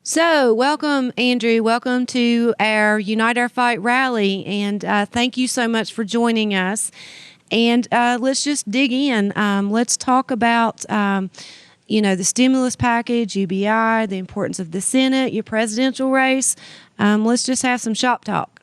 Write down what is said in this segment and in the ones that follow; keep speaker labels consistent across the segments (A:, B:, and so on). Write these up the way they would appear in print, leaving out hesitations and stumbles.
A: So, welcome, Andrew. Welcome to our Unite Our Fight rally. And thank you so much for joining us. And let's just dig in. Let's talk about, the stimulus package, UBI, the importance of the Senate, your presidential race. Let's just have some shop talk.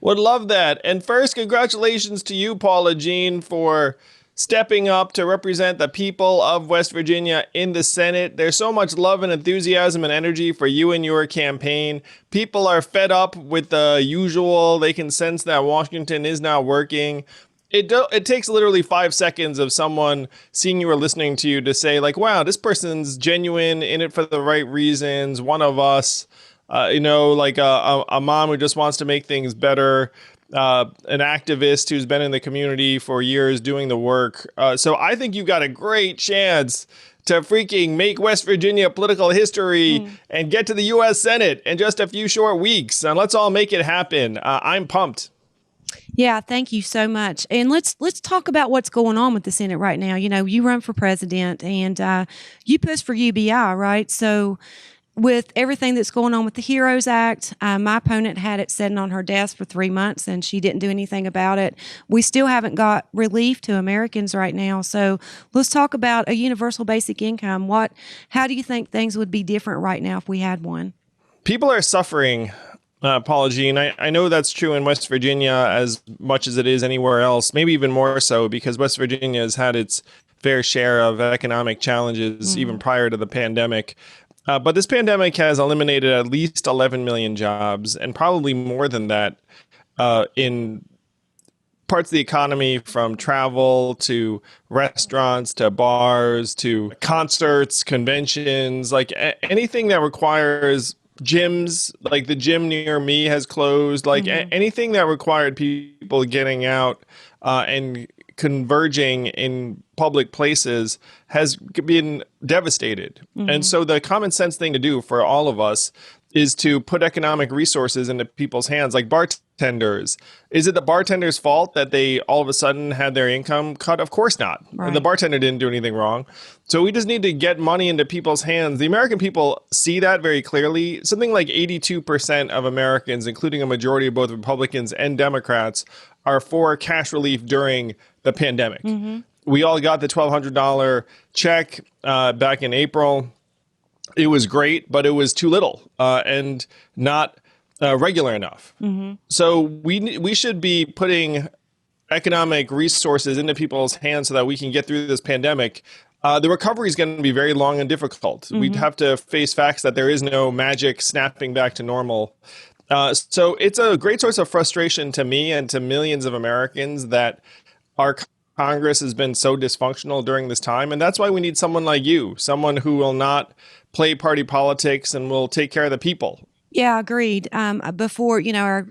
B: Would love that. And first, congratulations to you, Paula Jean, for stepping up to represent the people of West Virginia in the Senate. There's so much love and enthusiasm and energy for you and your campaign. People are fed up with the usual. They can sense that Washington is not working. It takes literally 5 seconds of someone seeing you or listening to you to say, like, wow, this person's genuine, in it for the right reasons, one of us. Like a mom who just wants to make things better, an activist who's been in the community for years doing the work. So I think you've got a great chance to freaking make West Virginia political history and get to the U.S. Senate in just a few short weeks. And let's all make it happen. I'm pumped.
A: Yeah, thank you so much. And let's talk about what's going on with the Senate right now. You know, you run for president and you push for UBI, right? So with everything that's going on with the HEROES Act, my opponent had it sitting on her desk for 3 months and she didn't do anything about it. We still haven't got relief to Americans right now. So let's talk about a universal basic income. How do you think things would be different right now if we had one?
B: People are suffering, Paula Jean. I know that's true in West Virginia as much as it is anywhere else, maybe even more so because West Virginia has had its fair share of economic challenges even prior to the pandemic. But this pandemic has eliminated at least 11 million jobs and probably more than that in parts of the economy, from travel to restaurants to bars to concerts, conventions, like anything that requires gyms. Like the gym near me has closed, like anything that required people getting out and converging in public places has been devastated. And so the common sense thing to do for all of us is to put economic resources into people's hands, like bartenders. Is it the bartender's fault that they all of a sudden had their income cut? Of course not. Right. The bartender didn't do anything wrong. So we just need to get money into people's hands. The American people see that very clearly. Something like 82% of Americans, including a majority of both Republicans and Democrats, are for cash relief during the pandemic. We all got the $1,200 check back in April. It was great, but it was too little and not regular enough. So we should be putting economic resources into people's hands so that we can get through this pandemic. The recovery is going to be very long and difficult. We'd have to face facts that there is no magic snapping back to normal. So it's a great source of frustration to me and to millions of Americans that our Congress has been so dysfunctional during this time. And that's why we need someone like you, someone who will not play party politics and will take care of the people.
A: Yeah, agreed. Before, our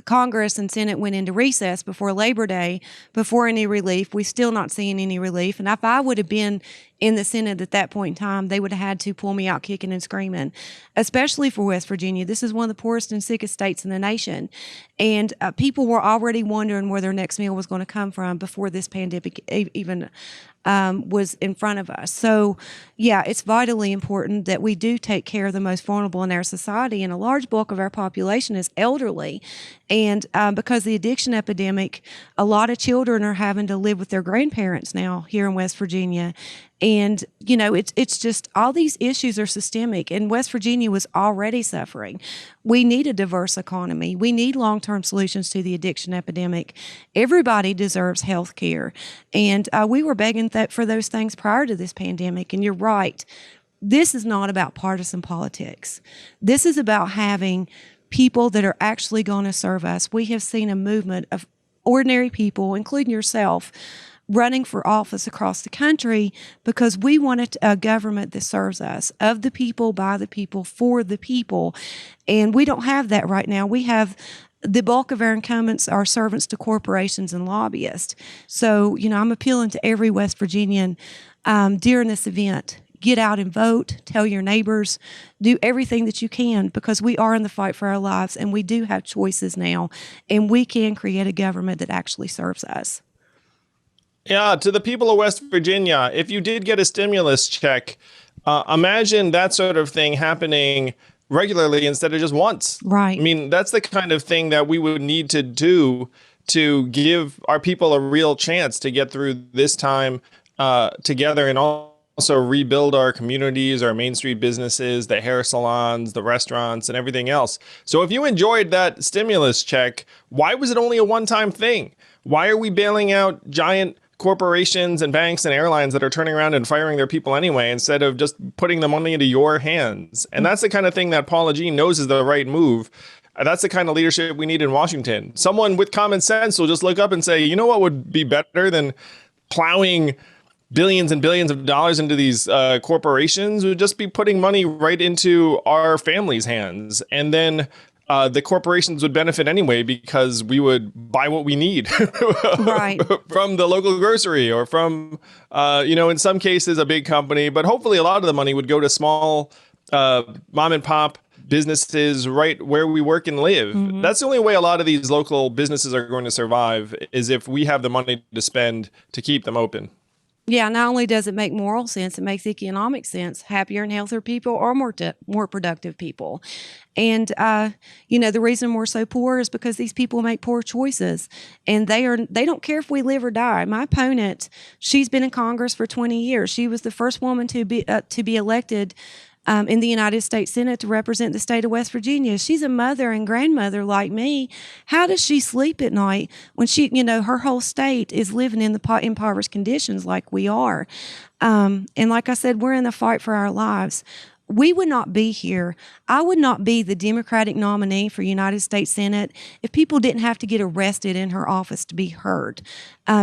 A: Congress and Senate went into recess before Labor Day, before any relief, we're still not seeing any relief. And if I would have been in the Senate at that point in time, they would have had to pull me out kicking and screaming, especially for West Virginia. This is one of the poorest and sickest states in the nation. And people were already wondering where their next meal was going to come from before this pandemic even was in front of us. So, yeah, it's vitally important that we do take care of the most vulnerable in our society. And a large bulk of our population is elderly. And because of the addiction epidemic, a lot of children are having to live with their grandparents now here in West Virginia. And, it's just all these issues are systemic, and West Virginia was already suffering. We need a diverse economy. We need long-term solutions to the addiction epidemic. Everybody deserves health care. And we were begging for those things prior to this pandemic. And you're right. This is not about partisan politics. This is about having people that are actually going to serve us. We have seen a movement of ordinary people, including yourself, running for office across the country because we want a government that serves us, of the people, by the people, for the people. And we don't have that right now. We have the bulk of our incumbents are servants to corporations and lobbyists. So, I'm appealing to every West Virginian during this event. Get out and vote, tell your neighbors, do everything that you can, because we are in the fight for our lives and we do have choices now, and we can create a government that actually serves us.
B: Yeah, to the people of West Virginia, if you did get a stimulus check, imagine that sort of thing happening regularly instead of just once.
A: Right.
B: I mean, that's the kind of thing that we would need to do to give our people a real chance to get through this time together, and also rebuild our communities, our Main Street businesses, the hair salons, the restaurants, and everything else. So if you enjoyed that stimulus check, why was it only a one-time thing? Why are we bailing out giant corporations and banks and airlines that are turning around and firing their people anyway, instead of just putting the money into your hands? And that's the kind of thing that Paula Jean knows is the right move. That's the kind of leadership we need in Washington. Someone with common sense will just look up and say, you know what would be better than plowing billions and billions of dollars into these corporations? Would just be putting money right into our families' hands. And then the corporations would benefit anyway, because we would buy what we need
A: Right.
B: from the local grocery, or from, in some cases, a big company. But hopefully a lot of the money would go to small mom and pop businesses right where we work and live. Mm-hmm. That's the only way a lot of these local businesses are going to survive, is if we have the money to spend to keep them open.
A: Yeah, not only does it make moral sense, it makes economic sense. Happier and healthier people are more productive people. And, the reason we're so poor is because these people make poor choices, and they don't care if we live or die. My opponent, she's been in Congress for 20 years. She was the first woman to be elected in the United States Senate to represent the state of West Virginia. She's a mother and grandmother like me. How does she sleep at night when her whole state is living in the impoverished conditions like we are? And like I said, we're in the fight for our lives. We would not be here. I would not be the Democratic nominee for United States Senate if people didn't have to get arrested in her office to be heard.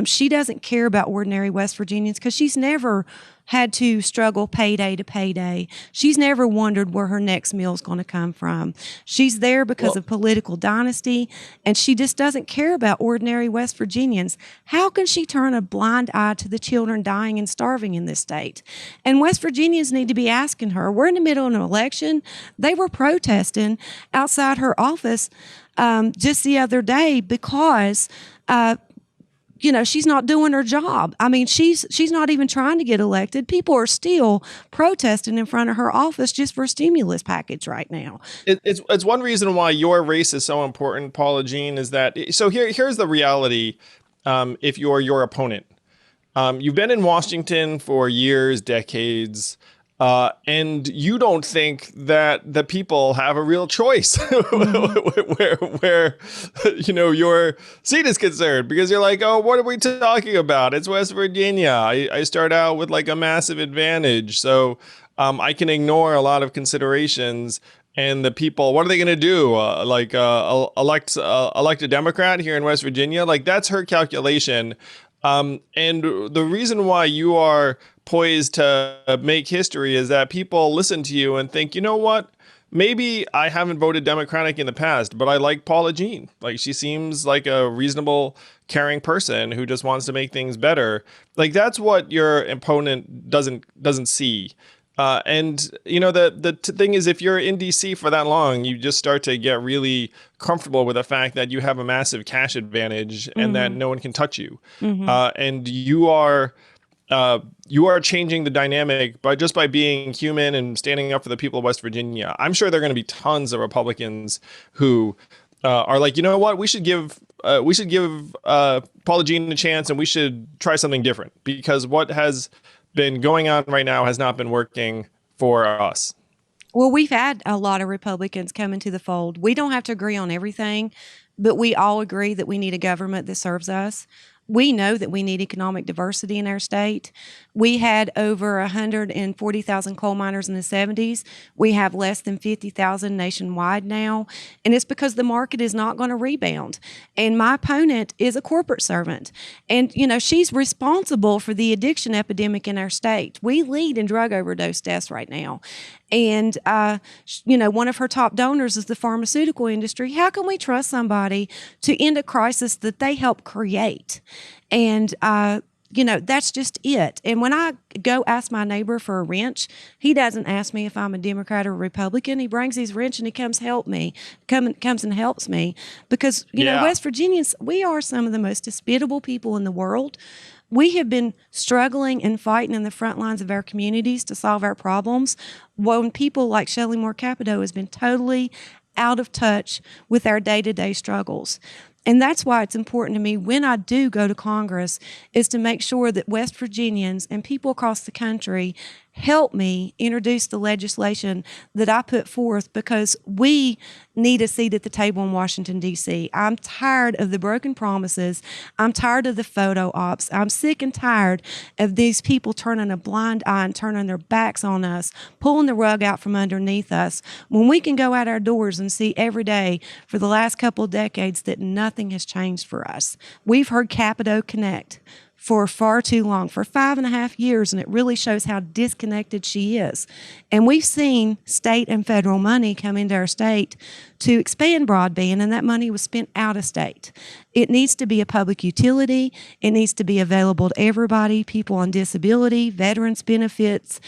A: She doesn't care about ordinary West Virginians because she's never had to struggle payday to payday. She's never wondered where her next meal is going to come from. She's there because of political dynasty, and she just doesn't care about ordinary West Virginians. How can she turn a blind eye to the children dying and starving in this state? And West Virginians need to be asking her. We're in the middle of an election. They were protesting outside her office just the other day because she's not doing her job. I mean, she's not even trying to get elected. People are still protesting in front of her office just for a stimulus package right now.
B: It's one reason why your race is so important, Paula Jean, is that, so here's the reality. If you're your opponent, you've been in Washington for years, decades, and you don't think that the people have a real choice where your seat is concerned, because you're like, oh, what are we talking about? It's West Virginia. I start out with like a massive advantage, so I can ignore a lot of considerations. And the people, what are they going to do? Elect a Democrat here in West Virginia? Like, that's her calculation. And the reason why you are poised to make history is that people listen to you and think, you know what? Maybe I haven't voted Democratic in the past, but I like Paula Jean. Like, she seems like a reasonable, caring person who just wants to make things better. Like, that's what your opponent doesn't see. The thing is, if you're in DC for that long, you just start to get really comfortable with the fact that you have a massive cash advantage and that no one can touch you. And you are changing the dynamic by being human and standing up for the people of West Virginia. I'm sure there are going to be tons of Republicans who are like, you know what, we should give Paula Jean a chance, and we should try something different, because what has been going on right now has not been working for us.
A: Well, we've had a lot of Republicans come into the fold. We don't have to agree on everything, but we all agree that we need a government that serves us. We know that we need economic diversity in our state. We had over 140,000 coal miners in the 70s. We have less than 50,000 nationwide now. And it's because the market is not going to rebound. And my opponent is a corporate servant. And, she's responsible for the addiction epidemic in our state. We lead in drug overdose deaths right now. And, one of her top donors is the pharmaceutical industry. How can we trust somebody to end a crisis that they help create? And, that's just it. And when I go ask my neighbor for a wrench, he doesn't ask me if I'm a Democrat or Republican. He brings his wrench and he comes and helps me because, West Virginians, we are some of the most hospitable people in the world. we have been struggling and fighting in the front lines of our communities to solve our problems when people like Shelley Moore Capito has been totally out of touch with our day-to-day struggles. And that's why it's important to me when I do go to Congress is to make sure that West Virginians and people across the country help me introduce the legislation that I put forth, because we need a seat at the table in Washington, D.C. I'm tired of the broken promises. I'm tired of the photo ops. I'm sick and tired of these people turning a blind eye and turning their backs on us, pulling the rug out from underneath us, when we can go out our doors and see every day for the last couple of decades that nothing has changed for us. We've heard Capito Connect for far too long, for 5.5 years, and it really shows how disconnected she is. And we've seen state and federal money come into our state to expand broadband, and that money was spent out of state. It needs to be a public utility. It needs to be available to everybody, people on disability, veterans benefits,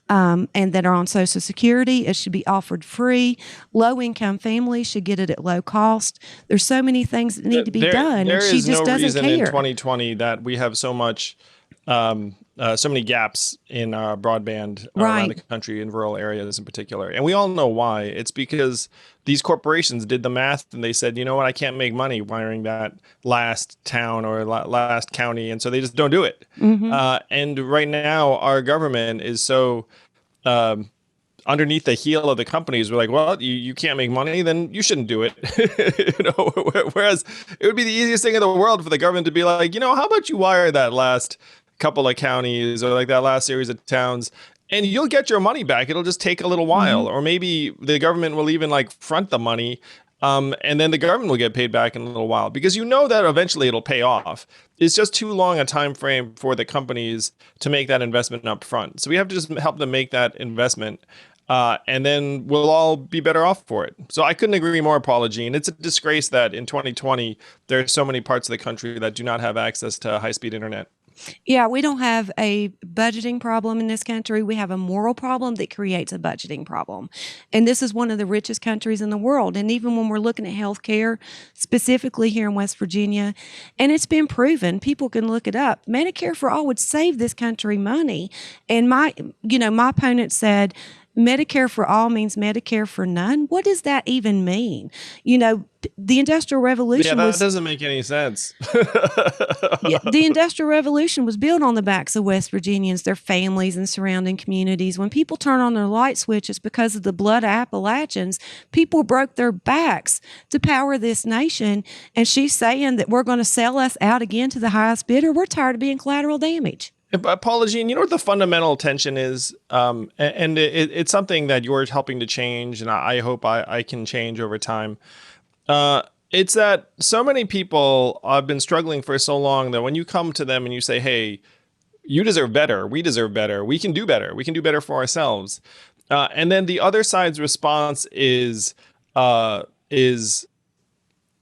A: and that are on Social Security. It should be offered free. Low-income families should get it at low cost. There's so many things that need to be done, and she just doesn't care.
B: There is no reason in 2020 that we have so much, so many gaps in broadband around the country, in rural areas in particular. And we all know why. It's because these corporations did the math and they said, you know what, I can't make money wiring that last town or last county. And so they just don't do it. And right now our government is so underneath the heel of the companies. We're like, well, you can't make money, then you shouldn't do it. Whereas it would be the easiest thing in the world for the government to be like, how about you wire that last couple of counties or like that last series of towns, and you'll get your money back. It'll just take a little while, or maybe the government will even like front the money. And then the government will get paid back in a little while, because that eventually it'll pay off. It's just too long a time frame for the companies to make that investment up front. So we have to just help them make that investment, and then we'll all be better off for it. So I couldn't agree more, Paula Jean. It's a disgrace that in 2020, there are so many parts of the country that do not have access to high-speed internet.
A: Yeah, we don't have a budgeting problem in this country. We have a moral problem that creates a budgeting problem. And this is one of the richest countries in the world. And even when we're looking at health care, specifically here in West Virginia, and it's been proven, people can look it up, Medicare for All would save this country money. And my opponent said, Medicare for all means Medicare for none. What does that even mean? The Industrial Revolution
B: doesn't make any sense.
A: The Industrial Revolution was built on the backs of West Virginians, their families, and surrounding communities. When people turn on their light switches because of the blood of Appalachians, people broke their backs to power this nation. And she's saying that we're going to sell us out again to the highest bidder. We're tired of being collateral damage.
B: Paula Jean, you know what the fundamental tension is? And it's something that you're helping to change, and I hope I can change over time. It's that so many people have been struggling for so long that when you come to them and you say, hey, you deserve better, we deserve better, we can do better for ourselves. And then the other side's response is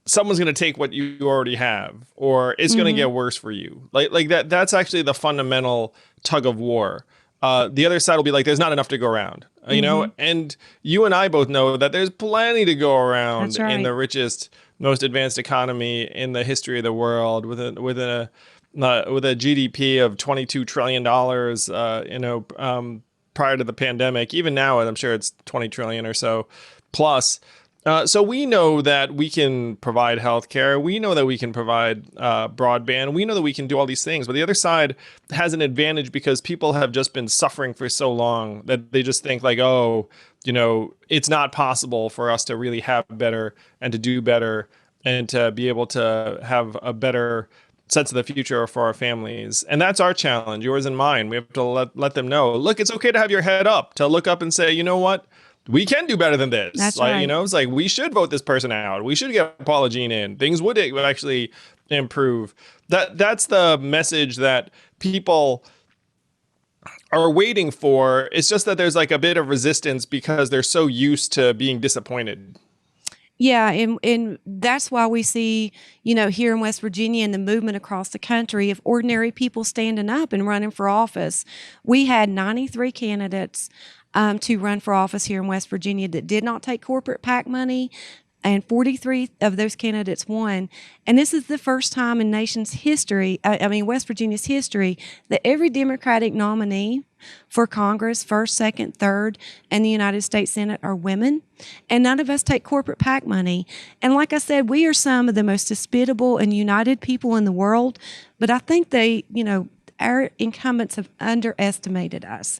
B: someone's going to take what you already have, or it's going to get worse for you. Like that's actually the fundamental tug of war. The other side will be like, there's not enough to go around, and you and I both know that there's plenty to go around in the richest, most advanced economy in the history of the world, with a GDP of $22 trillion, prior to the pandemic. Even now, I'm sure it's 20 trillion or so plus. So we know that we can provide healthcare. We know that we can provide broadband. We know that we can do all these things. But the other side has an advantage because people have just been suffering for so long that they just think like, it's not possible for us to really have better and to do better and to be able to have a better sense of the future for our families. And that's our challenge, yours and mine. We have to let them know, look, it's okay to have your head up, to look up and say, you know what? We can do better than this.
A: That's right.
B: It's like, we should vote this person out. We should get Paula Jean in. Things would actually improve. That's the message that people are waiting for. It's just that there's like a bit of resistance because they're so used to being disappointed.
A: Yeah, and that's why we see, here in West Virginia and the movement across the country of ordinary people standing up and running for office. We had 93 candidates to run for office here in West Virginia that did not take corporate PAC money. and 43 of those candidates won. And this is the first time in nation's history, West Virginia's history, that every Democratic nominee for Congress, first, second, third, and the United States Senate are women. And none of us take corporate PAC money. And like I said, we are some of the most hospitable and united people in the world. But I think our incumbents have underestimated us.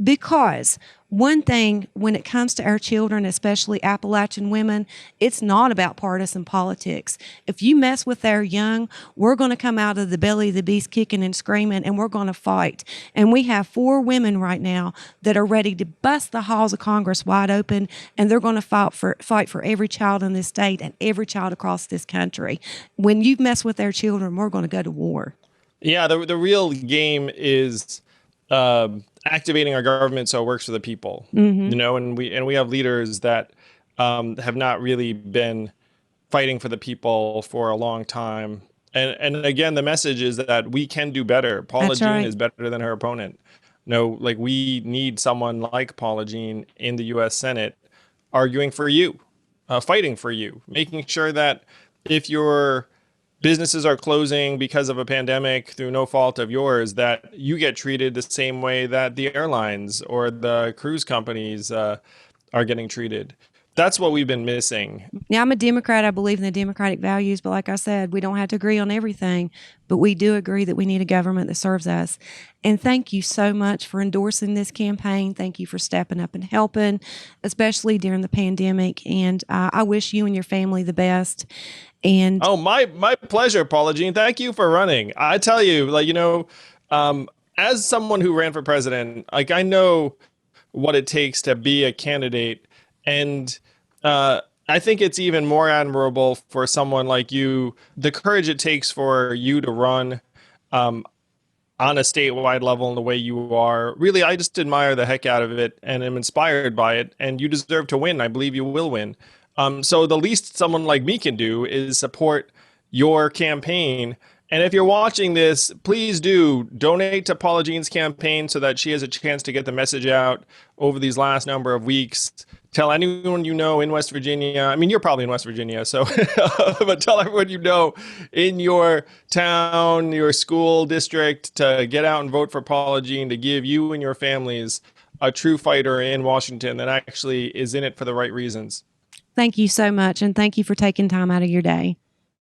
A: Because one thing, when it comes to our children, especially Appalachian women, it's not about partisan politics. If you mess with our young, we're going to come out of the belly of the beast kicking and screaming, and we're going to fight. And we have 4 women right now that are ready to bust the halls of Congress wide open, and they're going to fight for every child in this state and every child across this country. When you mess with our children, we're going to go to war.
B: Yeah, the real game is activating our government so it works for the people. And we have leaders that have not really been fighting for the people for a long time. And again, the message is that we can do better. Paula Jean is better than her opponent. We need someone like Paula Jean in the U.S. Senate arguing for you, fighting for you, making sure that if your businesses are closing because of a pandemic through no fault of yours, that you get treated the same way that the airlines or the cruise companies are getting treated. That's what we've been missing.
A: Now, I'm a Democrat. I believe in the democratic values, but like I said, we don't have to agree on everything, but we do agree that we need a government that serves us. And thank you so much for endorsing this campaign. Thank you for stepping up and helping, especially during the pandemic. And I wish you and your family the best. And
B: my pleasure, Paula Jean. Thank you for running. I tell you, as someone who ran for president, I know what it takes to be a candidate. And I think it's even more admirable for someone like you, the courage it takes for you to run on a statewide level in the way you are. Really, I just admire the heck out of it and am inspired by it. And you deserve to win. I believe you will win. So the least someone like me can do is support your campaign. And if you're watching this, please do donate to Paula Jean's campaign so that she has a chance to get the message out over these last number of weeks. Tell anyone you know in West Virginia. I mean, you're probably in West Virginia, so but tell everyone you know in your town, your school district to get out and vote for Paula Jean, to give you and your families a true fighter in Washington that actually is in it for the right reasons.
A: Thank you so much, and thank you for taking time out of your day.